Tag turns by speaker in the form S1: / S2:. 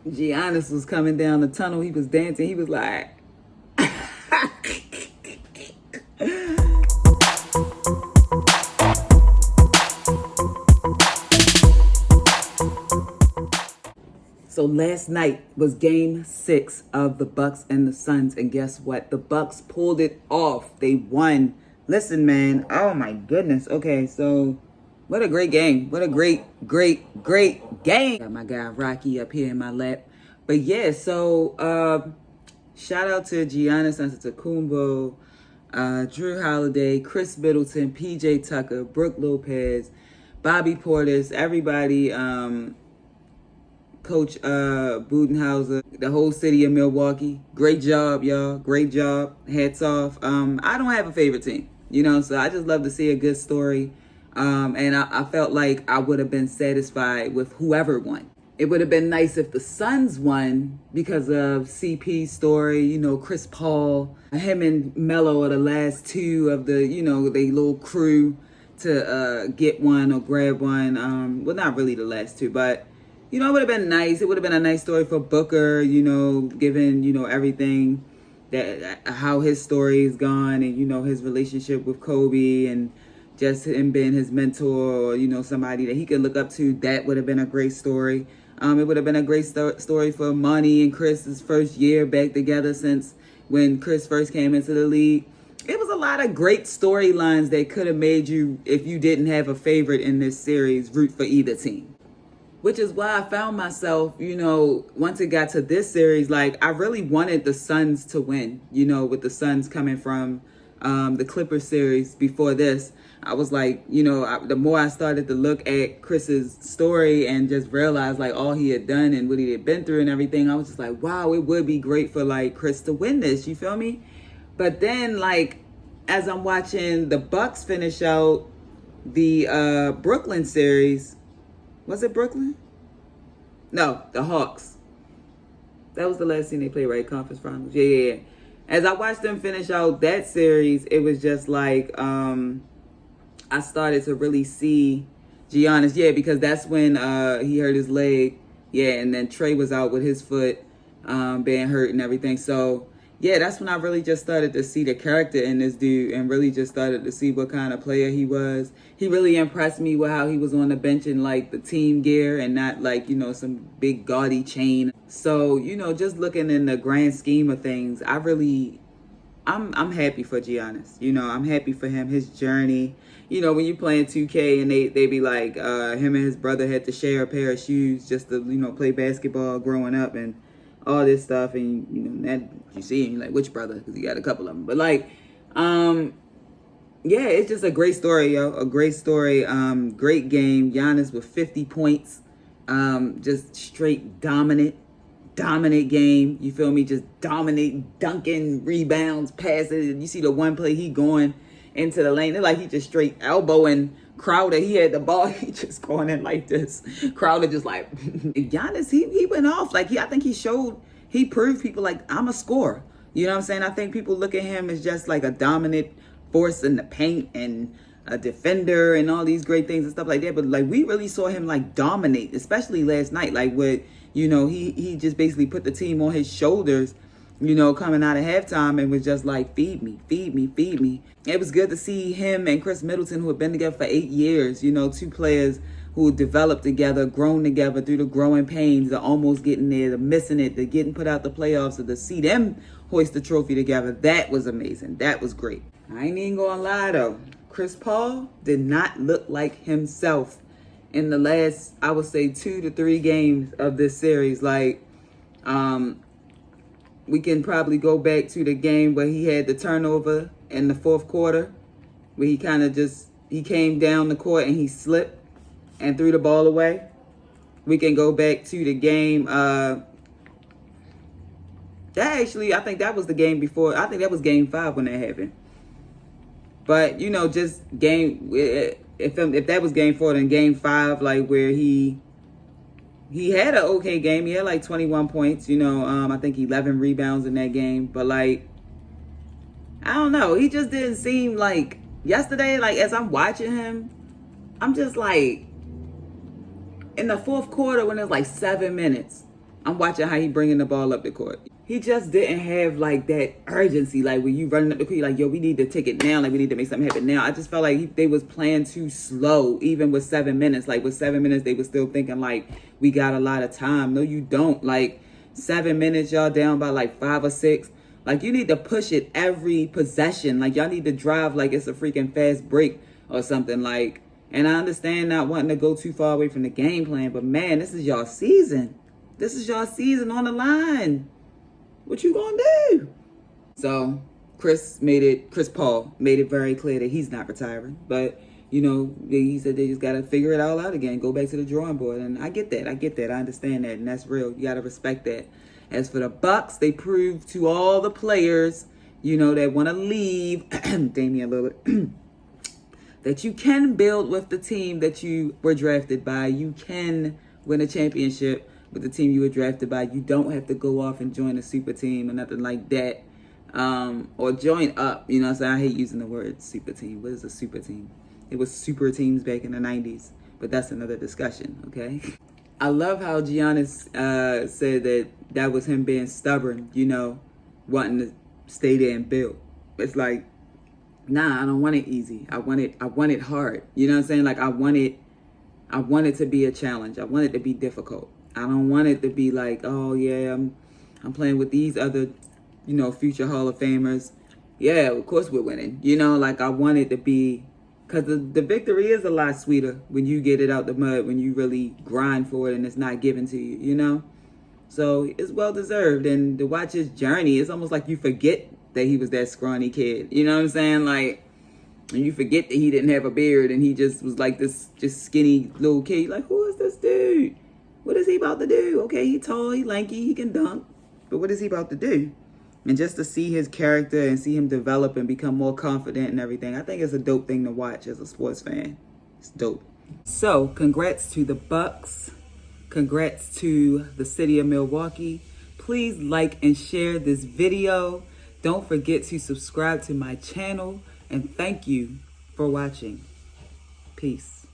S1: Giannis was coming down the tunnel. He was dancing. He was like, so last night was game 6 of the Bucks and the Suns. And guess what? The Bucks pulled it off. They won. Listen, man. Oh, my goodness. Okay, so what a great game. What a great game. Got my guy Rocky up here in my lap. But yeah, so shout out to Giannis Antetokounmpo, Drew Holiday, Chris Middleton, PJ Tucker, Brooke Lopez, Bobby Portis, everybody, Coach Budenhauser, the whole city of Milwaukee. Great job, y'all. Great job. Hats off. I don't have a favorite team, so I just love to see a good story. And I felt like I would have been satisfied with whoever won. It would have been nice if the Suns won because of CP's story, Chris Paul. Him and Melo are the last two of the, they little crew to get one or grab one. Well, not really the last two, but, it would have been nice. It would have been a nice story for Booker, given, everything that how his story is gone and, his relationship with Kobe and just him being his mentor or, somebody that he could look up to. That would have been a great story. It would have been a great story for Monty and Chris's first year back together since when Chris first came into the league. It was a lot of great storylines that could have made you, if you didn't have a favorite in this series, root for either team. Which is why I found myself, once it got to this series, like I really wanted the Suns to win, with the Suns coming from the Clippers series before this. I was like, the more I started to look at Chris's story and just realize like all he had done and what he had been through and everything, I was just like, wow, it would be great for like Chris to win this. You feel me? But then like, as I'm watching the Bucks finish out the Brooklyn series, was it Brooklyn? No, the Hawks. That was the last thing they played, right? Conference Finals. Yeah. As I watched them finish out that series, it was just like, I started to really see Giannis, because that's when he hurt his leg, and then Trey was out with his foot being hurt and everything. So, that's when I really just started to see the character in this dude and really just started to see what kind of player he was. He really impressed me with how he was on the bench in like the team gear and not like, some big gaudy chain. So, just looking in the grand scheme of things, I'm happy for Giannis. I'm happy for him, his journey. When you playing 2K and they be like, him and his brother had to share a pair of shoes just to, play basketball growing up and all this stuff. And, that you see him, you're like, which brother? Because he got a couple of them. But like, it's just a great story, yo. A great story. Great game. Giannis with 50 points. Just straight dominant game. You feel me? Just dominate, dunking, rebounds, passes. You see the one play he going into the lane. It's like he just straight elbowing Crowder. He had the ball. He just going in like this. Crowder just like Giannis. He went off. Like I think he proved people like I'm a scorer. You know what I'm saying? I think people look at him as just like a dominant force in the paint and a defender and all these great things and stuff like that. But like we really saw him like dominate, especially last night. Like with he just basically put the team on his shoulders, coming out of halftime and was just like, feed me. It was good to see him and Chris Middleton, who had been together for 8 years, two players who developed together, grown together through the growing pains, the almost getting there, the missing it, the getting put out the playoffs, to see them hoist the trophy together. That was amazing. That was great. I ain't even gonna lie though. Chris Paul did not look like himself in the last, I would say, 2 to 3 games of this series. Like, we can probably go back to the game where he had the turnover in the fourth quarter, where he kind of he came down the court and he slipped and threw the ball away. We can go back to the game. I think that was the game before. I think that was game 5 when that happened. But, just game, if that was game 4, then game 5, like where he had an okay game. He had like 21 points, I think 11 rebounds in that game. But like, I don't know. He just didn't seem like yesterday, like as I'm watching him, I'm just like in the fourth quarter when there's like 7 minutes, I'm watching how he bringing the ball up the court. He just didn't have like that urgency. Like when you running up the court, you're like, yo, we need to take it now. Like we need to make something happen now. I just felt like they was playing too slow, even with 7 minutes. Like with 7 minutes, they were still thinking like we got a lot of time. No, you don't. Like 7 minutes, y'all down by like 5 or 6. Like you need to push it every possession. Like y'all need to drive like it's a freaking fast break or something. Like, and I understand not wanting to go too far away from the game plan, but man, this is y'all season. This is y'all season on the line. What you gonna do? So Chris Paul made it very clear that he's not retiring. But, you know, he said they just got to figure it all out again. Go back to the drawing board. And I get that. I understand that. And that's real. You got to respect that. As for the Bucks, they proved to all the players, you know, that want to leave, Damian Lillard, that you can build with the team that you were drafted by. You can win a championship with the team you were drafted by. You don't have to go off and join a super team or nothing like that. Or join up. You know what I'm saying? I hate using the word super team. What is a super team? It was super teams back in the 90s. But that's another discussion, okay? I love how Giannis said that was him being stubborn, you know, wanting to stay there and build. It's like, nah, I don't want it easy. I want it hard. You know what I'm saying? Like I want it to be a challenge. I want it to be difficult. I don't want it to be like, oh yeah, I'm playing with these other, you know, future Hall of Famers. Yeah, of course we're winning. You know, like I want it to be, because the victory is a lot sweeter when you get it out the mud, when you really grind for it and it's not given to you, you know? So it's well deserved. And to watch his journey, it's almost like you forget that he was that scrawny kid. You know what I'm saying? Like, and you forget that he didn't have a beard and he just was like this just skinny little kid. You're like, who is this dude? What is he about to do? Okay, he tall, he lanky, he can dunk. But what is he about to do? And just to see his character and see him develop and become more confident and everything, I think it's a dope thing to watch as a sports fan. It's dope. So, congrats to the Bucks. Congrats to the city of Milwaukee. Please like and share this video. Don't forget to subscribe to my channel. And thank you for watching. Peace.